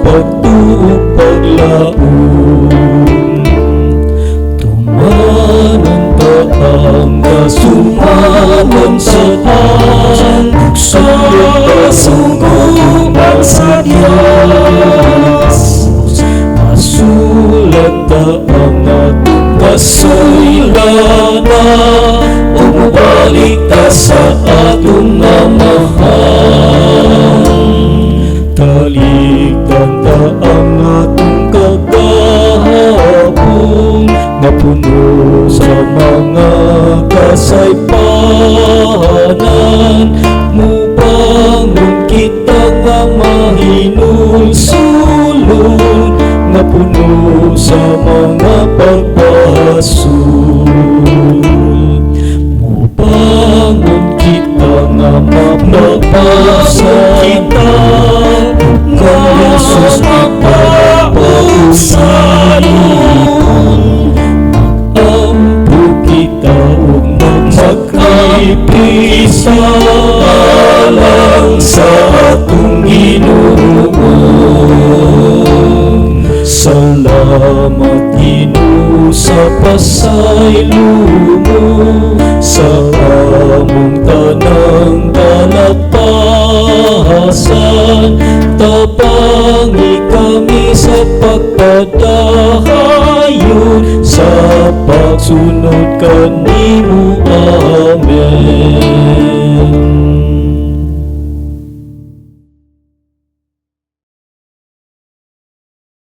pagtuog paglaom. Tumanon ta ang kasumanon sa taon, suguban sa Diyos. Masulat ta ang atong kasuylanan, o mabalik ta sa atong amahan. Talikdan ta ang atong kagahapon, nga puno sa mga kasaypanan. Mubangon kita nga mahinulsulon, nga puno sa mga pagpasul. Mubangon kita nga mapapasal kita, nga Jesus ipapausanon. Mag-ampo kita o magsakripisa lang sa atong Ginoo. Salamat Ginoo sa pasaylo mo, sa among tanang kalakasan. Tabangi kami sa pagpadahayon, sa pagsunod kanimo. Amen.